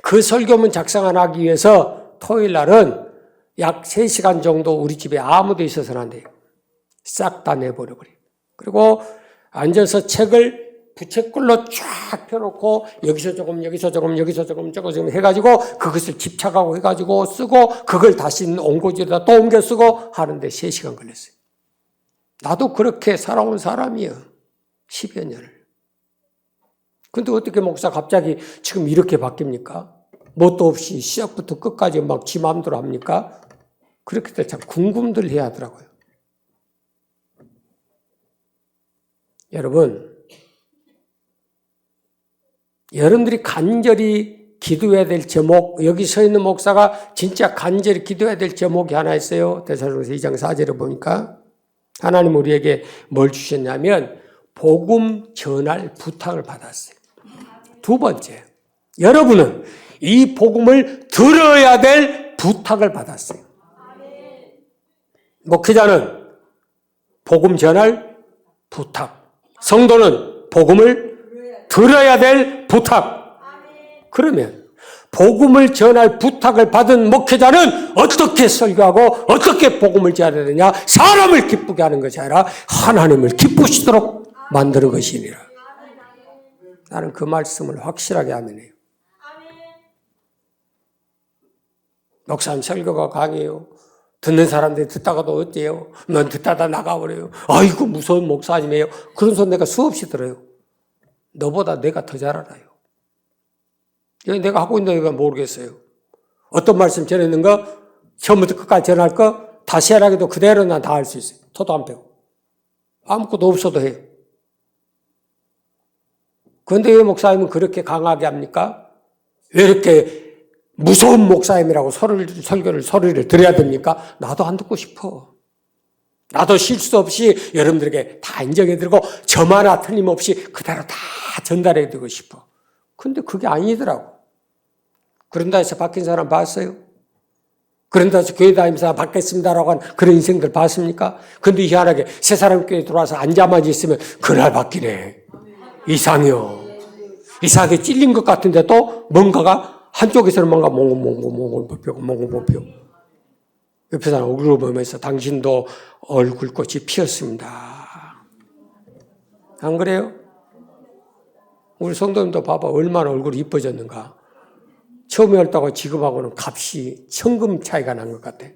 그 설교문 작성하기 위해서 토요일 날은 약 3시간 정도 우리 집에 아무도 있어서는 안 돼요. 싹 다 내버려버려요. 그리고 앉아서 책을 부채꼴로 쫙 펴놓고 여기서 조금 여기서 조금 여기서 조금 해가지고 그것을 집착하고 해가지고 쓰고 그걸 다시 옹고지에다 또 옮겨 쓰고 하는데 3시간 걸렸어요. 나도 그렇게 살아온 사람이에요. 10여 년을. 근데 어떻게 목사 갑자기 지금 이렇게 바뀝니까? 뭣도 없이 시작부터 끝까지 막 지 마음대로 합니까? 그렇게 때 참 궁금들 해야 하더라고요. 여러분들이 간절히 기도해야 될 제목, 여기 서 있는 목사가 진짜 간절히 기도해야 될 제목이 하나 있어요. 데살로니가서 2장 4절에 보니까 하나님 우리에게 뭘 주셨냐면 복음 전할 부탁을 받았어요. 두 번째, 여러분은 이 복음을 들어야 될 부탁을 받았어요. 목회자는 복음 전할 부탁, 성도는 복음을 들어야 될 부탁. 그러면 복음을 전할 부탁을 받은 목회자는 어떻게 설교하고 어떻게 복음을 전해야 되냐? 사람을 기쁘게 하는 것이 아니라 하나님을 기쁘시도록 만드는 것이니라. 나는 그 말씀을 확실하게 아멘해요. 목사님 설교가 강해요. 듣는 사람들이 듣다가도 어때요? 넌 듣다가 나가버려요. 아이고 무서운 목사님이에요. 그런 소리 내가 수없이 들어요. 너보다 내가 더 잘 알아요. 내가 하고 있는 거 모르겠어요. 어떤 말씀 전했는가? 처음부터 끝까지 전할 거 다시 하라기도 그대로 난 다 할 수 있어요. 토도 안 빼고. 아무것도 없어도 해요. 그런데 왜 목사님은 그렇게 강하게 합니까? 왜 이렇게 무서운 목사님이라고 소리를 들어야 됩니까? 나도 안 듣고 싶어. 나도 실수 없이 여러분들에게 다 인정해드리고 점 하나 틀림없이 그대로 다 전달해드리고 싶어. 근데 그게 아니더라고. 그런다 해서 바뀐 사람 봤어요? 그런다 해서 교회 다니면서 바뀌었습니다라고 한 그런 인생들 봤습니까? 근데 희한하게 새 사람 교회에 들어와서 앉아만 있으면 그날 바뀌네. 이상해요. 이상하게 찔린 것 같은데 또 뭔가가 한쪽에서는 뭔가 몽골 뽑혀. 옆에 사람 얼굴을 보면서 당신도 얼굴꽃이 피었습니다. 안 그래요? 우리 성도님도 봐봐. 얼마나 얼굴이 이뻐졌는가. 처음에 했다고 지금하고는 값이 천금 차이가 난 것 같아.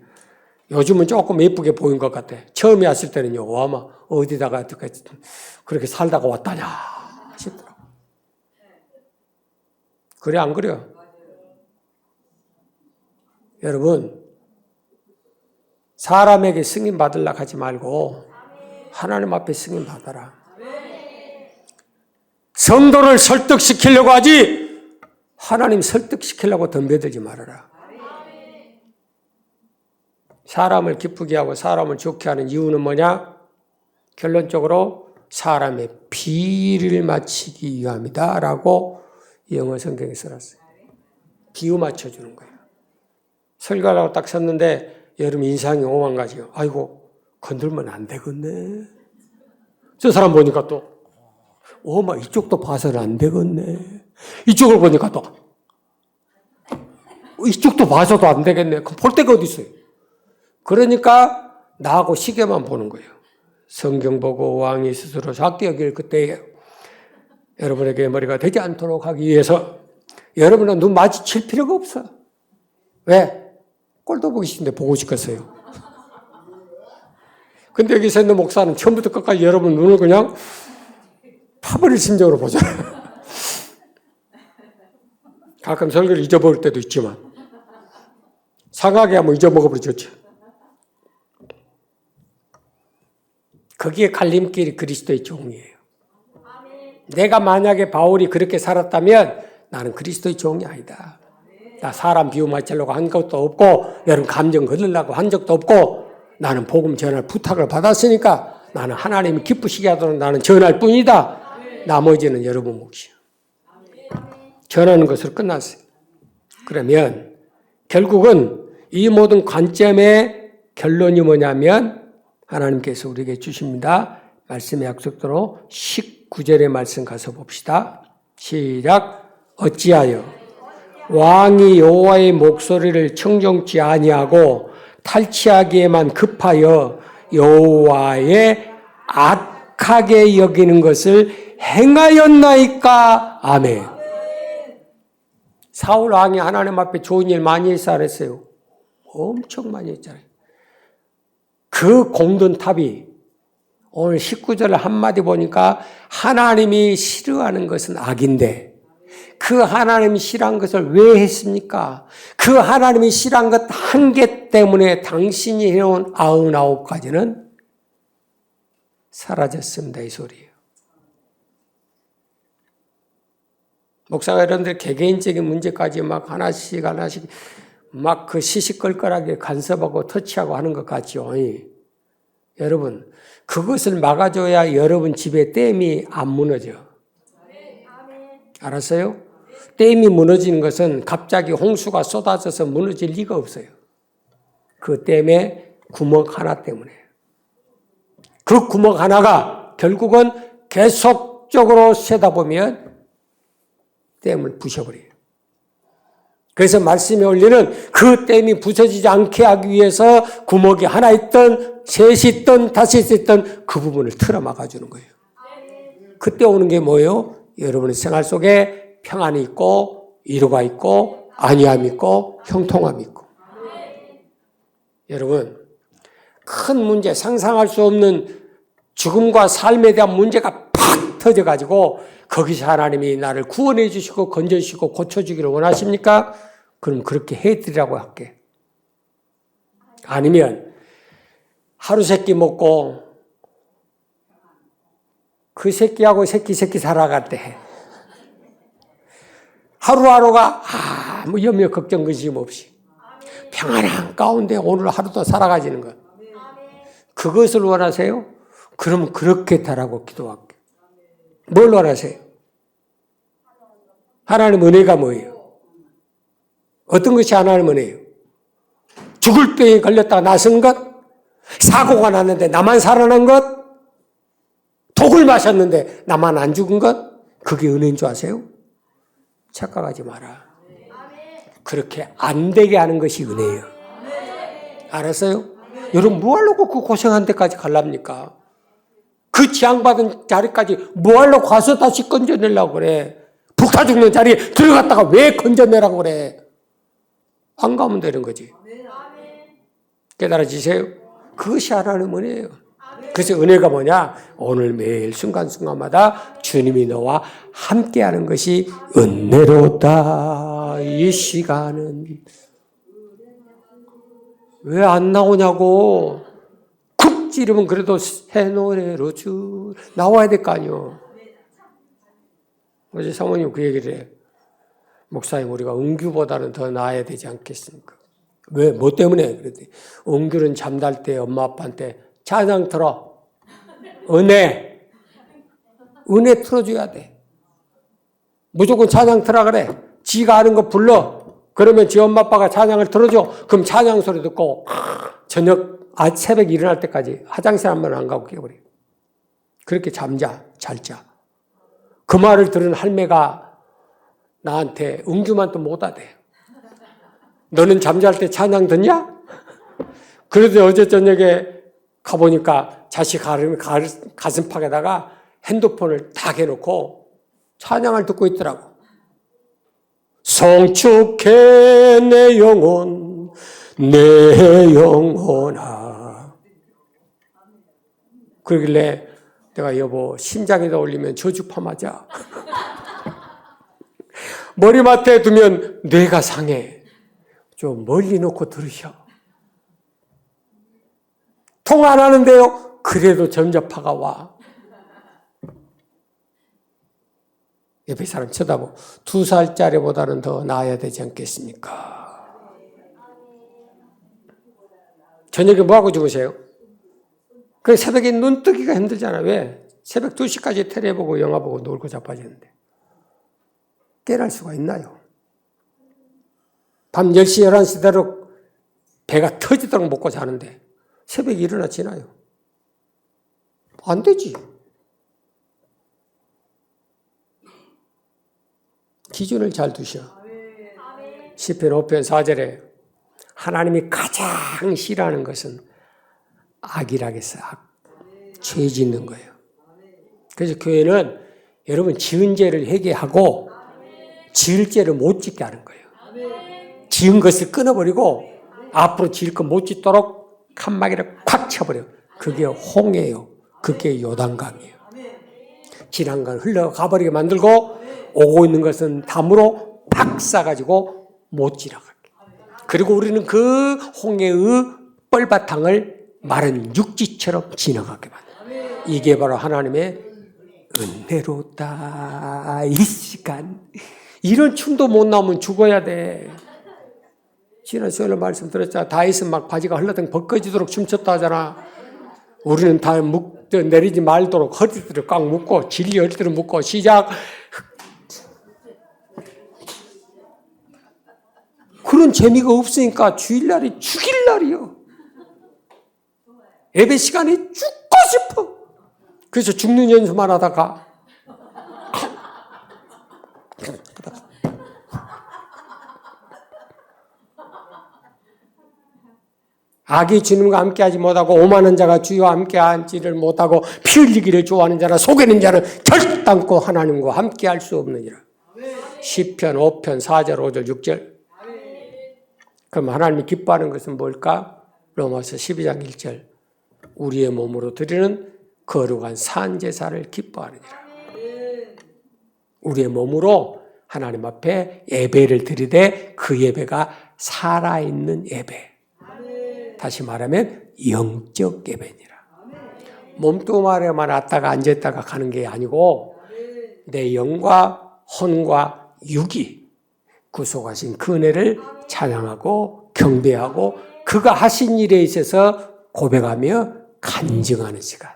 요즘은 조금 예쁘게 보인 것 같아. 처음에 왔을 때는요. 와마 어디다가 그렇게 살다가 왔다냐 싶더라고. 그래 안 그래요? 여러분 사람에게 승인 받으려고 하지 말고 하나님 앞에 승인 받아라. 성도를 설득시키려고 하지 하나님 설득시키려고 덤벼들지 말아라. 사람을 기쁘게 하고 사람을 좋게 하는 이유는 뭐냐? 결론적으로 사람의 비를 맞추기 위함이다 라고 영어 성경에 써놨어요. 비유 맞춰주는 거예요. 설교하려고 딱 섰는데 여러분 인상이 오만 가지요. 아이고 건들면 안 되겠네. 저 사람 보니까 또 어마 이쪽도 봐서는 안 되겠네. 이쪽을 보니까 또 이쪽도 봐서도 안 되겠네. 그럼 볼 데가 어디 있어요? 그러니까 나하고 시계만 보는 거예요. 성경 보고 왕이 스스로 작게 여길 그때예요. 여러분에게 머리가 되지 않도록 하기 위해서 여러분은 눈 마주칠 필요가 없어. 왜? 꼴도 보기 싫은데 보고 싶겠어요. 근데 여기서 있는 목사는 처음부터 끝까지 여러분 눈을 그냥 파버릴 심정으로 보잖아요. 가끔 설교를 잊어버릴 때도 있지만 상하게 하면 잊어먹어버리죠. 거기에 갈림길이 그리스도의 종이에요. 내가 만약에 바울이 그렇게 살았다면 나는 그리스도의 종이 아니다. 나 사람 비유 맞추려고 한 것도 없고 여러분 감정 거들려고 한 적도 없고 나는 복음 전할 부탁을 받았으니까 나는 하나님이 기쁘시게 하도록 나는 전할 뿐이다. 나머지는 여러분 몫이요. 전하는 것으로 끝났어요. 그러면 결국은 이 모든 관점의 결론이 뭐냐면 하나님께서 우리에게 주십니다. 말씀의 약속대로 19절의 말씀 가서 봅시다. 시작. 어찌하여 왕이 여호와의 목소리를 청종치 아니하고 탈취하기에만 급하여 여호와의 악하게 여기는 것을 행하였나이까. 아멘. 사울 왕이 하나님 앞에 좋은 일 많이 했어 안 했어요? 엄청 많이 했잖아요. 그 공든 탑이 오늘 19절 한마디 보니까 하나님이 싫어하는 것은 악인데 그 하나님이 싫어한 것을 왜 했습니까? 그 하나님이 싫어한 것 한 개 때문에 당신이 해놓은 99가지는 사라졌습니다. 이 소리예요. 목사가 여러분들 개개인적인 문제까지 막 하나씩 막 그 시시껄껄하게 간섭하고 터치하고 하는 것 같죠. 여러분, 그것을 막아줘야 여러분 집에 댐이 안 무너져. 알았어요? 댐이 무너지는 것은 갑자기 홍수가 쏟아져서 무너질 리가 없어요. 그 댐의 구멍 하나 때문에. 그 구멍 하나가 결국은 계속적으로 새다 보면 댐을 부셔버려요. 그래서 말씀에 올리는 그 댐이 부서지지 않게 하기 위해서 구멍이 하나 있던 셋이 있던 다섯 있던 그 부분을 틀어 막아주는 거예요. 그때 오는 게 뭐예요? 여러분의 생활 속에 평안이 있고 위로가 있고 안위함이 있고 형통함이 있고. 여러분, 큰 문제, 상상할 수 없는 죽음과 삶에 대한 문제가 팍 터져가지고 거기서 하나님이 나를 구원해 주시고 건져 주시고 고쳐주기를 원하십니까? 그럼 그렇게 해드리라고 할게. 아니면 하루 세끼 먹고 그 새끼하고 새끼 살아갈 때 하루하루가 아무 염려 걱정 근심 없이 평안한 가운데 오늘 하루도 살아가지는 것. 그것을 원하세요? 그럼 그렇게 달라고 기도할게. 뭘 원하세요? 하나님 은혜가 뭐예요? 어떤 것이 하나님 은혜예요? 죽을 병에 걸렸다가 나선 것? 사고가 났는데 나만 살아난 것? 독을 마셨는데 나만 안 죽은 것? 그게 은혜인 줄 아세요? 착각하지 마라. 그렇게 안 되게 하는 것이 은혜예요. 알았어요? 여러분 뭐 하려고 그 고생한 데까지 갈랍니까? 그 지향받은 자리까지 뭐 하려고 가서 다시 건져내려고 그래? 불타 죽는 자리에 들어갔다가 왜 건져내라고 그래? 안 가면 되는 거지. 깨달아지세요? 그것이 하나님 은혜예요. 그래서 은혜가 뭐냐? 오늘 매일 순간순간마다 주님이 너와 함께하는 것이 은혜로다. 이 시간은 왜 안 나오냐고. 쿡 찌르면 그래도 새 노래로 쭉 나와야 될 거 아니요. 어제 사모님 그 얘기를 해. 목사님 우리가 은규보다는 더 나아야 되지 않겠습니까? 왜? 뭐 때문에? 그랬더니 은규는 잠잘 때 엄마 아빠한테 찬양 틀어. 은혜 틀어줘야 돼. 무조건 찬양 틀어 그래. 지가 아는 거 불러. 그러면 지 엄마 아빠가 찬양을 틀어줘. 그럼 찬양 소리 듣고 저녁 새벽 일어날 때까지 화장실 한 번 안 가고 깨버려. 그렇게 잘 자. 그 말을 들은 할매가 나한테 은규만 또 못 하대. 너는 잠잘 때 찬양 듣냐? 그래도 어제 저녁에 가보니까 자식 가슴팍에다가 핸드폰을 딱 해놓고 찬양을 듣고 있더라고. 성축해 내 영혼 내 영혼아. 그러길래 내가 여보 심장에다 올리면 저주파 맞아. 머리맡에 두면 뇌가 상해. 좀 멀리 놓고 들으셔. 통화 안 하는데요. 그래도 전자파가 와. 옆에 사람 쳐다보고 2살짜리보다는 더 나아야 되지 않겠습니까? 저녁에 뭐하고 주무세요? 그 새벽에 눈 뜨기가 힘들잖아. 왜? 새벽 2시까지 텔레 보고 영화 보고 놀고 자빠지는데. 깨랄 수가 있나요? 밤 10시, 11시 대로 배가 터지도록 먹고 자는데 새벽에 일어나 지나요. 안 되지. 기준을 잘 두셔. 시편 5편 4절에 하나님이 가장 싫어하는 것은 악이라겠어요. 악. 죄 짓는 거예요. 그래서 교회는 여러분 지은 죄를 회개하고 지을 죄를 못 짓게 하는 거예요. 지은 것을 끊어버리고 앞으로 지을 것 못 짓도록 칸막이를 콱 쳐버려요. 그게 홍해요. 그게 요단강이에요. 지난 건 흘러가버리게 만들고 오고 있는 것은 담으로 팍 싸가지고 못 지나가게. 그리고 우리는 그 홍해의 뻘바탕을 마른 육지처럼 지나가게 만들어요. 이게 바로 하나님의 은혜로다 이 시간. 이런 춤도 못 나오면 죽어야 돼. 지난 수요일에 말씀드렸잖아. 다윗은 막 바지가 흘러등 벗겨지도록 춤췄다 하잖아. 우리는 다 내리지 말도록 허리들을 꽉 묶고 진리 허리들을 묶고 시작. 그런 재미가 없으니까 주일날이 죽일 날이요. 예배 시간에 죽고 싶어. 그래서 죽는 연습만 하다가 악이 주님과 함께하지 못하고 오만한 자가 주와 함께하지를 못하고 피 흘리기를 좋아하는 자나 속이는 자는 결단코 하나님과 함께할 수 없느니라. 시편 5편 4절 5절 6절. 그럼 하나님이 기뻐하는 것은 뭘까? 로마서 12장 1절. 우리의 몸으로 드리는 거룩한 산제사를 기뻐하느니라. 우리의 몸으로 하나님 앞에 예배를 드리되 그 예배가 살아있는 예배. 다시 말하면 영적 예배니라. 몸뚱아리만 왔다가 앉았다가 가는 게 아니고 내 영과 혼과 육이 구속하신 그 은혜를 찬양하고 경배하고 그가 하신 일에 있어서 고백하며 간증하는 시간.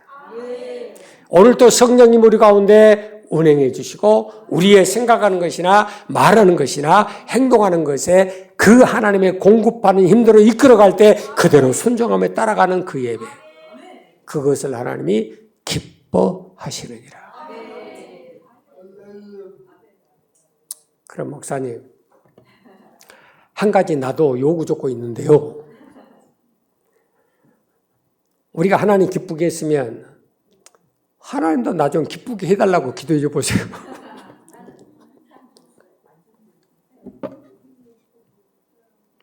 오늘도 성령님 우리 가운데 운행해 주시고 우리의 생각하는 것이나 말하는 것이나 행동하는 것에 그 하나님의 공급하는 힘대로 이끌어갈 때 그대로 순종하며 따라가는 그 예배. 그것을 하나님이 기뻐하시느니라. 그럼 목사님, 한 가지 나도 요구 조건이 있는데요. 우리가 하나님 기쁘게 했으면 하나님도 나 좀 기쁘게 해달라고 기도해 보세요.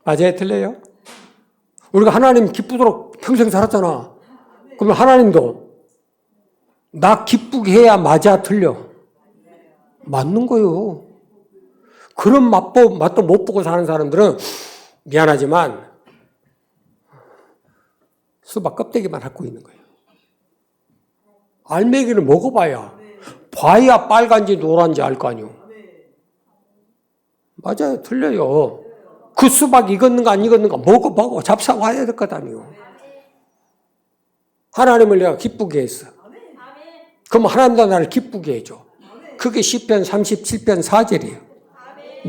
맞아요? 틀려요? 우리가 하나님 기쁘도록 평생 살았잖아. 그러면 하나님도 나 기쁘게 해야 맞아? 틀려? 맞는 거예요. 그런 맛도 못 보고 사는 사람들은 미안하지만 수박 껍데기만 갖고 있는 거예요. 알맹이를 먹어봐야 봐야 빨간지 노란지 알 거 아니에요. 맞아요. 틀려요. 그 수박 익었는가 안 익었는가 먹어보고 잡사와야 될 것 아니에요. 하나님을 내가 기쁘게 했어. 그럼 하나님도 나를 기쁘게 해줘. 그게 시편 37편 4절이에요.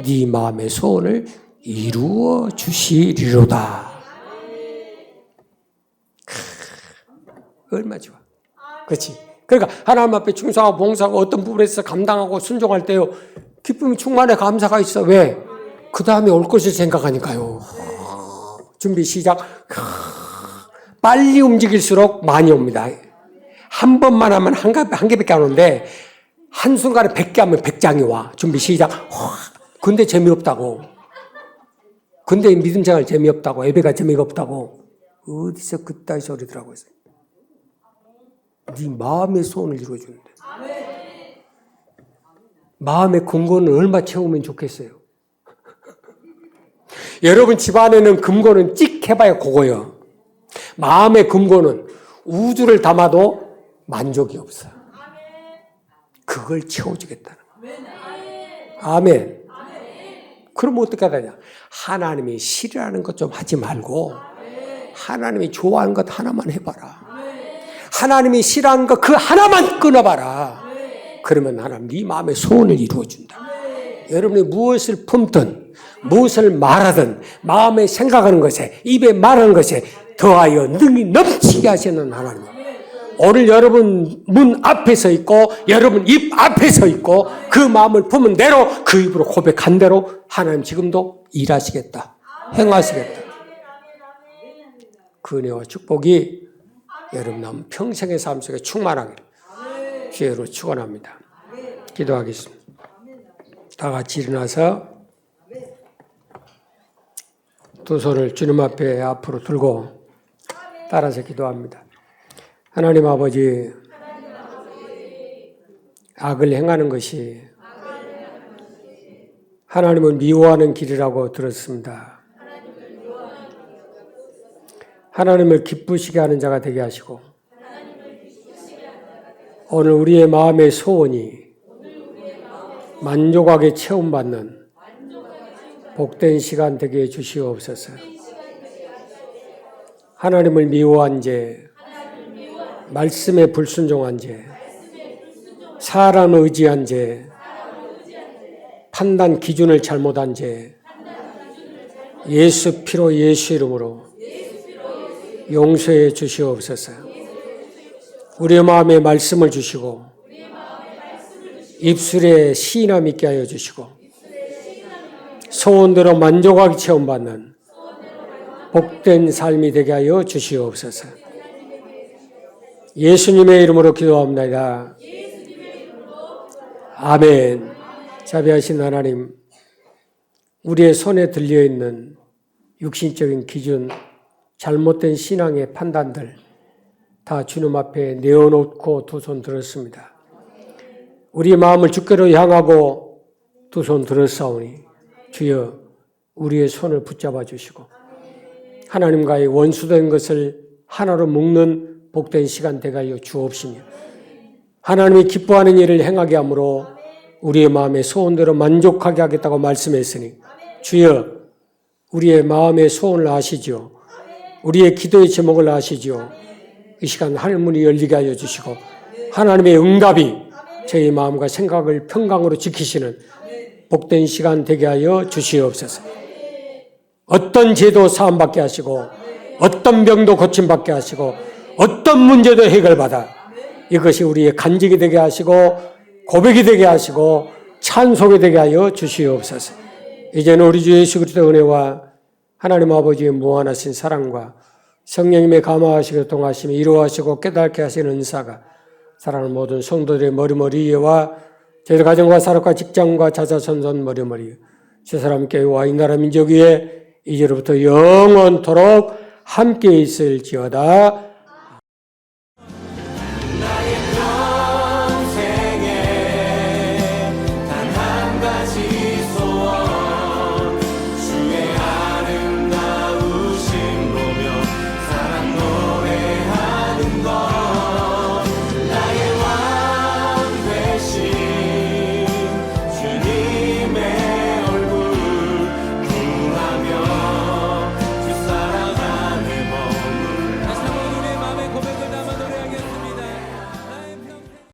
네 마음의 소원을 이루어 주시리로다. 얼마 좋아. 그렇지. 그러니까 하나님 앞에 충성하고 봉사하고 어떤 부분에서 감당하고 순종할 때요. 기쁨이 충만해 감사가 있어. 왜? 그 다음에 올 것을 생각하니까요. 준비 시작. 빨리 움직일수록 많이 옵니다. 한 번만 하면 한 개밖에 안 오는데 한순간에 100개 하면 100장이 와. 준비 시작. 근데 재미없다고. 근데 믿음 생활 재미없다고. 예배가 재미가 없다고. 어디서 그따위 소리더라고요. 네 마음의 소원을 이루어주는데. 마음의 근거는 얼마 채우면 좋겠어요. 여러분 집안에는 금고는 찍 해봐야 그거예요. 마음의 금고는 우주를 담아도 만족이 없어요. 그걸 채워주겠다는 거예요. 아멘. 그럼 어떻게 하냐? 하나님이 싫어하는 것 좀 하지 말고 하나님이 좋아하는 것 하나만 해봐라. 하나님이 싫어하는 것 그 하나만 끊어봐라. 그러면 하나님 네 마음의 소원을 이루어준다. 여러분이 무엇을 품든 무엇을 말하든 마음에 생각하는 것에 입에 말하는 것에 더하여 능히 넘치게 하시는 하나님. 오늘 여러분 문 앞에 서 있고 여러분 입 앞에 서 있고 그 마음을 품은 대로 그 입으로 고백한 대로 하나님 지금도 일하시겠다. 행하시겠다. 그 은혜와 축복이 여러분 남은 평생의 삶 속에 충만하기를 주의로 축원합니다. 기도하겠습니다. 다 같이 일어나서 두 손을 주님 앞에 앞으로 들고 따라서 기도합니다. 하나님 아버지, 악을 행하는 것이 하나님을 미워하는 길이라고 들었습니다. 하나님을 기쁘시게 하는 자가 되게 하시고 오늘 우리의 마음의 소원이 만족하게 체험받는 복된 시간 되게 해주시옵소서. 하나님을 미워한 죄, 말씀에 불순종한 죄, 사람을 의지한 죄, 판단 기준을 잘못한 죄, 예수 피로 예수 이름으로 용서해 주시옵소서. 우리의 마음에 말씀을 주시고 입술에 시인함 있게 하여 주시고 소원대로 만족하게 체험받는 복된 삶이 되게 하여 주시옵소서. 예수님의 이름으로 기도합니다. 아멘. 자비하신 하나님, 우리의 손에 들려있는 육신적인 기준, 잘못된 신앙의 판단들 다 주님 앞에 내어놓고 두 손 들었습니다. 우리의 마음을 주께로 향하고 두 손 들었사오니 주여 우리의 손을 붙잡아 주시고 하나님과의 원수된 것을 하나로 묶는 복된 시간 되게 하여 주옵시며 하나님이 기뻐하는 일을 행하게 하므로 우리의 마음의 소원대로 만족하게 하겠다고 말씀했으니 주여 우리의 마음의 소원을 아시죠. 우리의 기도의 제목을 아시죠. 이 시간 하늘문이 열리게 하여 주시고 하나님의 응답이 저희 마음과 생각을 평강으로 지키시는 복된 시간 되게 하여 주시옵소서. 어떤 죄도 사함받게 하시고 어떤 병도 고침받게 하시고 어떤 문제도 해결받아 이것이 우리의 간직이 되게 하시고 고백이 되게 하시고 찬송이 되게 하여 주시옵소서. 이제는 우리 주 예수 그리스도의 은혜와 하나님 아버지의 무한하신 사랑과 성령님의 감화하시고 동하심이 이루어하시고 깨닫게 하시는 은사가 사랑하는 모든 성도들의 머리머리 위에와 저희들 가정과 사업과 직장과 자자손손 머리머리 세 사람 교회와 이 나라 민족 위에 이제로부터 영원토록 함께 있을지어다. 나의 평생에 단 한 가지